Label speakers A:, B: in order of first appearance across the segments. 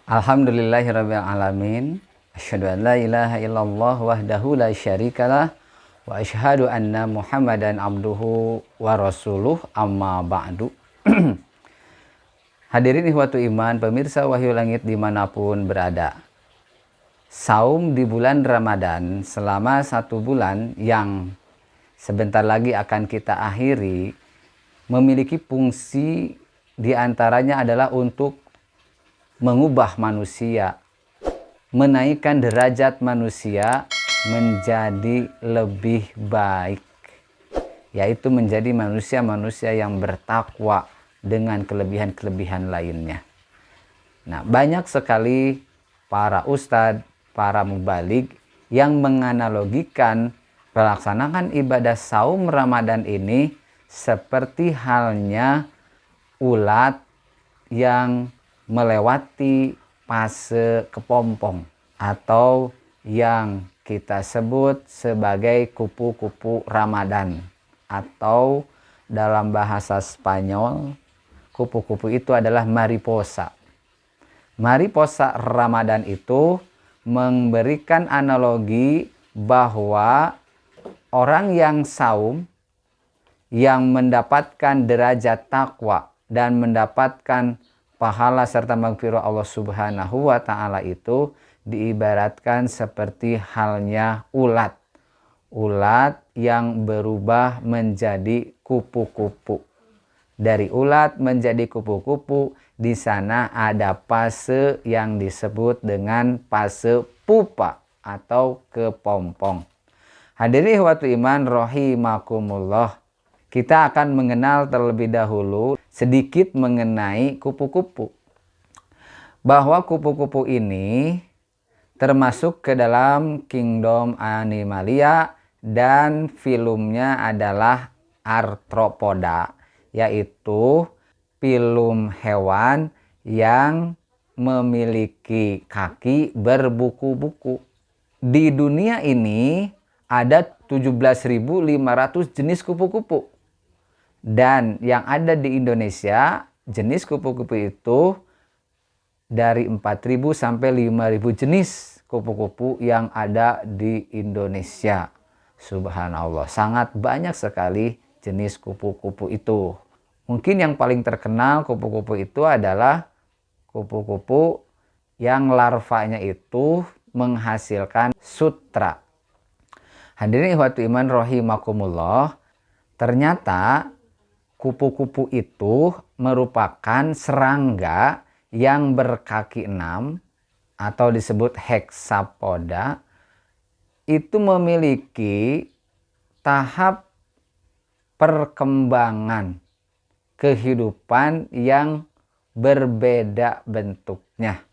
A: Alhamdulillahirabbil alamin. Asyhadu an la ilaha illallah wahdahu la syarikalah wa asyhadu anna Muhammadan abduhu wa rasuluh amma ba'du. Hadirin ihwatu iman, pemirsa Wahyu Langit dimanapun berada. Saum di bulan Ramadan selama 1 bulan yang sebentar lagi akan kita akhiri memiliki fungsi diantaranya adalah untuk mengubah manusia, menaikkan derajat manusia menjadi lebih baik, yaitu menjadi manusia-manusia yang bertakwa dengan kelebihan-kelebihan lainnya. Nah, banyak sekali para ustadz, para mubalig yang menganalogikan pelaksanaan ibadah saum Ramadan ini seperti halnya ulat yang melewati fase kepompong atau yang kita sebut sebagai kupu-kupu Ramadan, atau dalam bahasa Spanyol kupu-kupu itu adalah mariposa. Mariposa Ramadan itu memberikan analogi bahwa orang yang saum, yang mendapatkan derajat takwa dan mendapatkan pahala serta maghfirah Allah Subhanahu wa Ta'ala itu diibaratkan seperti halnya ulat. Ulat yang berubah menjadi kupu-kupu. Dari ulat menjadi kupu-kupu, di sana ada fase yang disebut dengan fase pupa atau kepompong. Hadirin ihwatu iman rahimakumullah. Kita akan mengenal terlebih dahulu sedikit mengenai kupu-kupu. Bahwa kupu-kupu ini termasuk ke dalam kingdom Animalia dan filumnya adalah Arthropoda, yaitu filum hewan yang memiliki kaki berbuku-buku. Di dunia ini ada 17.500 jenis kupu-kupu. Dan yang ada di Indonesia, jenis kupu-kupu itu dari 4.000 sampai 5.000 jenis kupu-kupu yang ada di Indonesia. Subhanallah, sangat banyak sekali jenis kupu-kupu itu. Mungkin yang paling terkenal kupu-kupu itu adalah kupu-kupu yang larvanya itu menghasilkan sutra. Hadirin ihwatu iman rahimakumullah, ternyata kupu-kupu itu merupakan serangga yang berkaki 6 atau disebut hexapoda. Itu memiliki tahap perkembangan kehidupan yang berbeda bentuknya.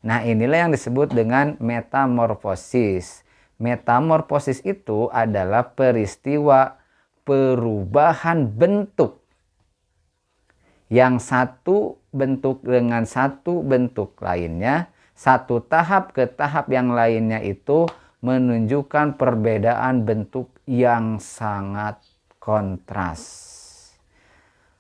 A: Nah, inilah yang disebut dengan metamorfosis. Metamorfosis itu adalah peristiwa perubahan bentuk, yang satu bentuk dengan satu bentuk lainnya, satu tahap ke tahap yang lainnya itu menunjukkan perbedaan bentuk yang sangat kontras.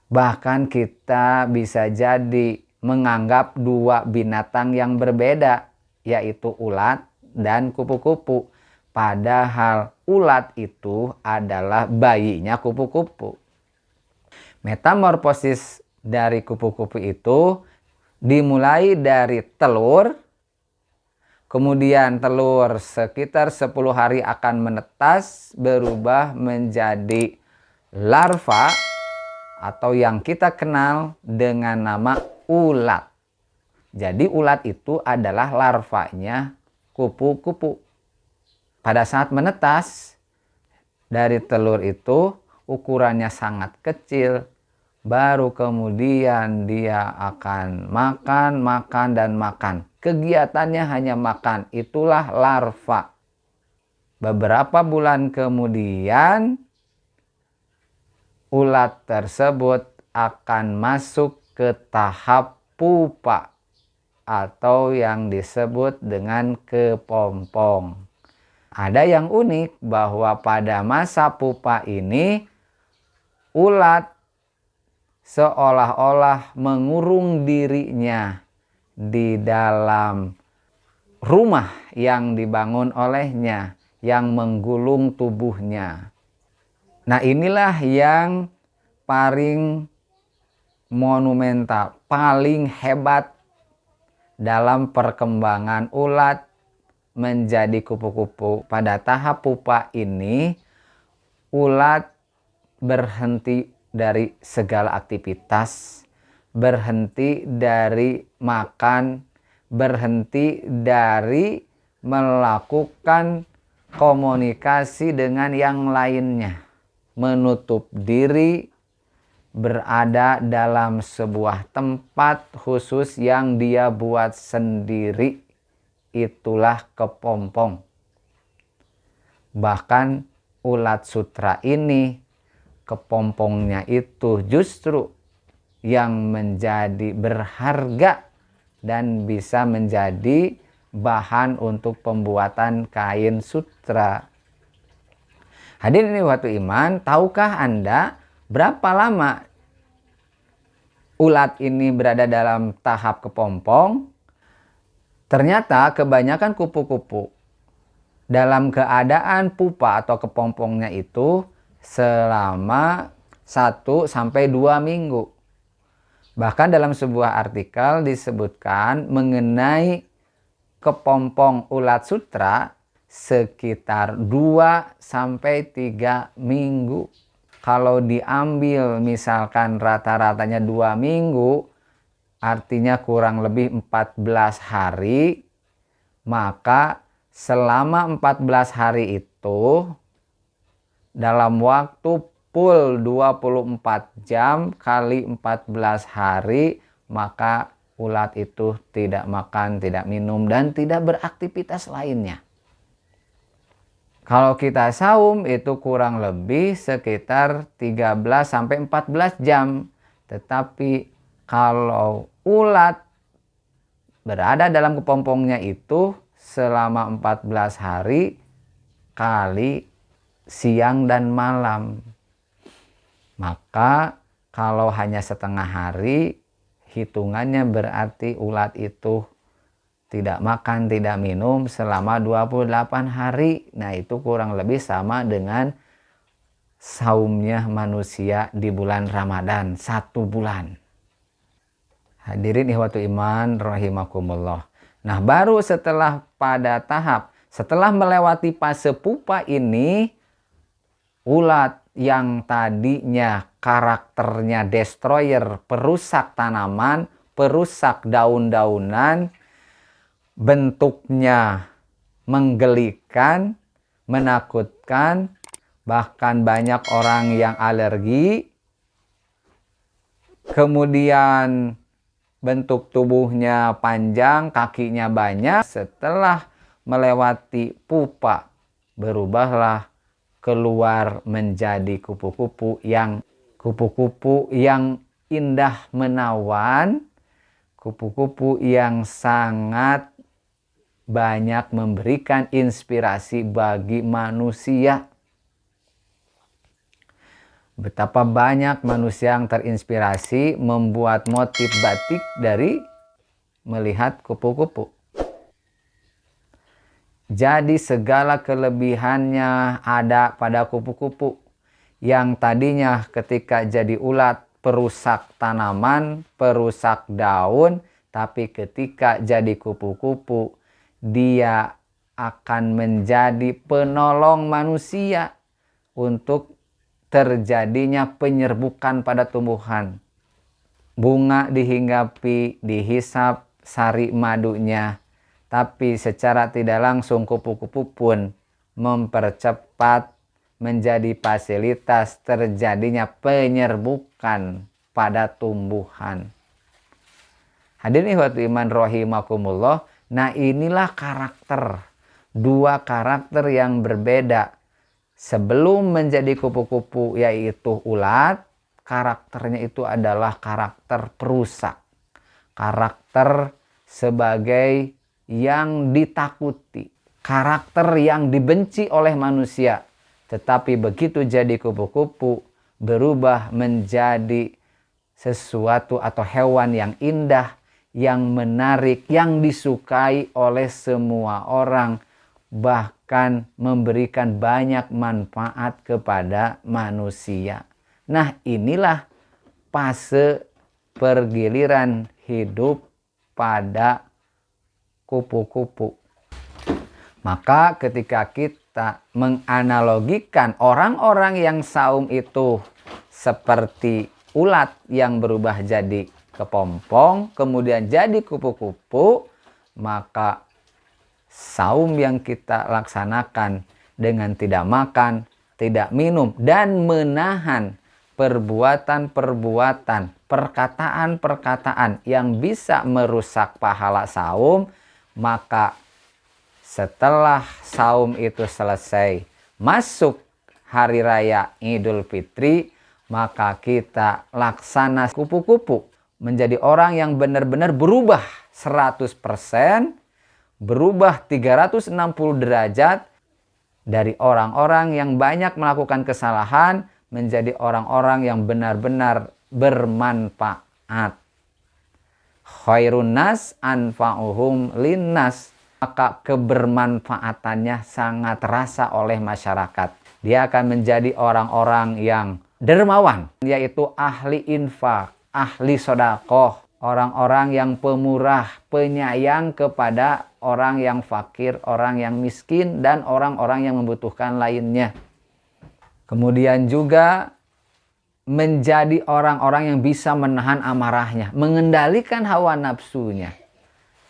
A: Bahkan kita bisa jadi menganggap dua binatang yang berbeda, yaitu ulat dan kupu-kupu. Padahal ulat itu adalah bayinya kupu-kupu. Metamorfosis dari kupu-kupu itu dimulai dari telur. Kemudian telur sekitar 10 hari akan menetas, berubah menjadi larva atau yang kita kenal dengan nama ulat. Jadi ulat itu adalah larvanya kupu-kupu. Pada saat menetas dari telur itu ukurannya sangat kecil, baru kemudian dia akan makan dan makan. Kegiatannya hanya makan, itulah larva. Beberapa bulan kemudian ulat tersebut akan masuk ke tahap pupa atau yang disebut dengan kepompong. Ada yang unik bahwa pada masa pupa ini ulat seolah-olah mengurung dirinya di dalam rumah yang dibangun olehnya, yang menggulung tubuhnya. Nah, inilah yang paling monumental, paling hebat dalam perkembangan ulat menjadi kupu-kupu. Pada tahap pupa ini, ulat berhenti dari segala aktivitas, berhenti dari makan, berhenti dari melakukan komunikasi dengan yang lainnya, menutup diri, berada dalam sebuah tempat khusus yang dia buat sendiri. Itulah kepompong. Bahkan ulat sutra ini, kepompongnya itu justru yang menjadi berharga dan bisa menjadi bahan untuk pembuatan kain sutra. Hadirin ikhwati iman, tahukah Anda berapa lama ulat ini berada dalam tahap kepompong? Ternyata kebanyakan kupu-kupu dalam keadaan pupa atau kepompongnya itu selama 1 sampai 2 minggu. Bahkan dalam sebuah artikel disebutkan mengenai kepompong ulat sutra sekitar 2 sampai 3 minggu. Kalau diambil misalkan rata-ratanya 2 minggu, artinya kurang lebih 14 hari, maka selama 14 hari itu dalam waktu full 24 jam kali 14 hari, maka ulat itu tidak makan, tidak minum, dan tidak beraktivitas lainnya. Kalau kita saum itu kurang lebih sekitar 13 sampai 14 jam. Tetapi kalau ulat berada dalam kepompongnya itu selama 14 hari kali siang dan malam, maka kalau hanya setengah hari, hitungannya berarti ulat itu tidak makan, tidak minum selama 28 hari. Nah, itu kurang lebih sama dengan saumnya manusia di bulan Ramadan 1 bulan. Hadirin ikhwatu iman rahimakumullah. Nah, baru setelah setelah melewati fase pupa ini, ulat yang tadinya karakternya destroyer, perusak tanaman, perusak daun-daunan, bentuknya menggelikan, menakutkan, bahkan banyak orang yang alergi, kemudian bentuk tubuhnya panjang, kakinya banyak. Setelah melewati pupa, berubahlah keluar menjadi kupu-kupu yang indah menawan, kupu-kupu yang sangat banyak memberikan inspirasi bagi manusia. Betapa banyak manusia yang terinspirasi membuat motif batik dari melihat kupu-kupu. Jadi segala kelebihannya ada pada kupu-kupu. Yang tadinya ketika jadi ulat perusak tanaman, perusak daun, tapi ketika jadi kupu-kupu dia akan menjadi penolong manusia untuk terjadinya penyerbukan pada tumbuhan. Bunga dihinggapi, dihisap sari madunya, tapi secara tidak langsung kupu-kupu pun mempercepat menjadi fasilitas terjadinya penyerbukan pada tumbuhan. Hadirin ikhwati iman rahimakumullah. Nah, inilah dua karakter yang berbeda. Sebelum menjadi kupu-kupu yaitu ulat, karakternya itu adalah karakter perusak. Karakter sebagai yang ditakuti. Karakter yang dibenci oleh manusia. Tetapi begitu jadi kupu-kupu, berubah menjadi sesuatu atau hewan yang indah, yang menarik, yang disukai oleh semua orang, bahkan memberikan banyak manfaat kepada manusia. Nah, inilah fase pergiliran hidup pada kupu-kupu. Maka ketika kita menganalogikan orang-orang yang saum itu seperti ulat yang berubah jadi kepompong, kemudian jadi kupu-kupu, maka saum yang kita laksanakan dengan tidak makan, tidak minum, dan menahan perbuatan-perbuatan, perkataan-perkataan yang bisa merusak pahala saum, maka setelah saum itu selesai, masuk hari raya Idul Fitri, maka kita laksana kupu-kupu, menjadi orang yang benar-benar berubah 100%, berubah 360 derajat, dari orang-orang yang banyak melakukan kesalahan menjadi orang-orang yang benar-benar bermanfaat. Khairun nas anfa'uhum linnas. Maka kebermanfaatannya sangat terasa oleh masyarakat. Dia akan menjadi orang-orang yang dermawan, yaitu ahli infak, ahli sodakoh, orang-orang yang pemurah, penyayang kepada orang yang fakir, orang yang miskin, dan orang-orang yang membutuhkan lainnya. Kemudian juga menjadi orang-orang yang bisa menahan amarahnya, mengendalikan hawa nafsunya,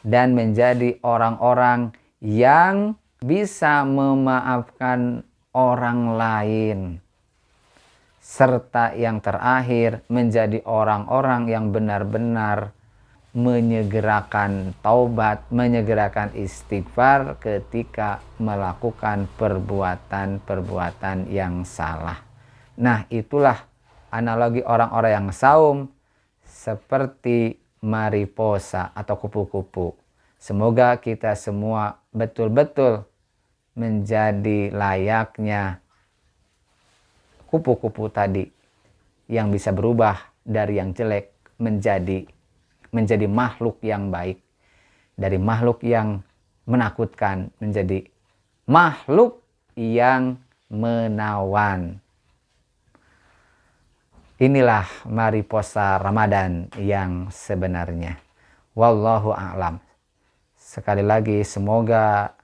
A: dan menjadi orang-orang yang bisa memaafkan orang lain. Serta yang terakhir, menjadi orang-orang yang benar-benar menyegerakan taubat, menyegerakan istighfar ketika melakukan perbuatan-perbuatan yang salah. Nah, itulah analogi orang-orang yang saum seperti mariposa atau kupu-kupu. Semoga kita semua betul-betul menjadi layaknya kupu-kupu tadi, yang bisa berubah dari yang jelek menjadi makhluk yang baik, dari makhluk yang menakutkan menjadi makhluk yang menawan. Inilah mariposa Ramadan yang sebenarnya. Wallahu a'lam. Sekali lagi, semoga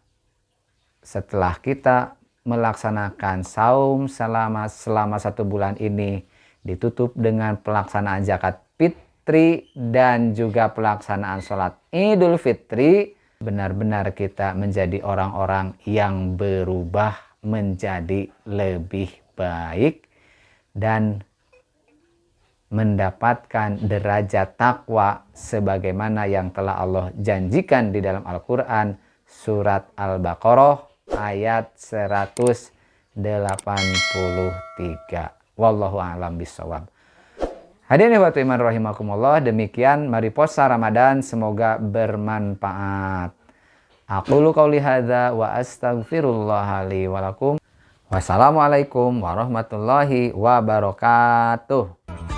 A: setelah kita melaksanakan saum selama 1 bulan ini, ditutup dengan pelaksanaan zakat fitri dan juga pelaksanaan sholat Idul Fitri, benar-benar kita menjadi orang-orang yang berubah menjadi lebih baik dan mendapatkan derajat takwa sebagaimana yang telah Allah janjikan di dalam Al-Quran surat Al-Baqarah ayat 183. Wallahu a'lam bishawab. Hadirin wa iman rahimakumullah, demikian mariposa Ramadan, semoga bermanfaat. Aqulu qauli hadza wa astaghfirullah li wa lakum. Wassalamualaikum warahmatullahi wabarakatuh.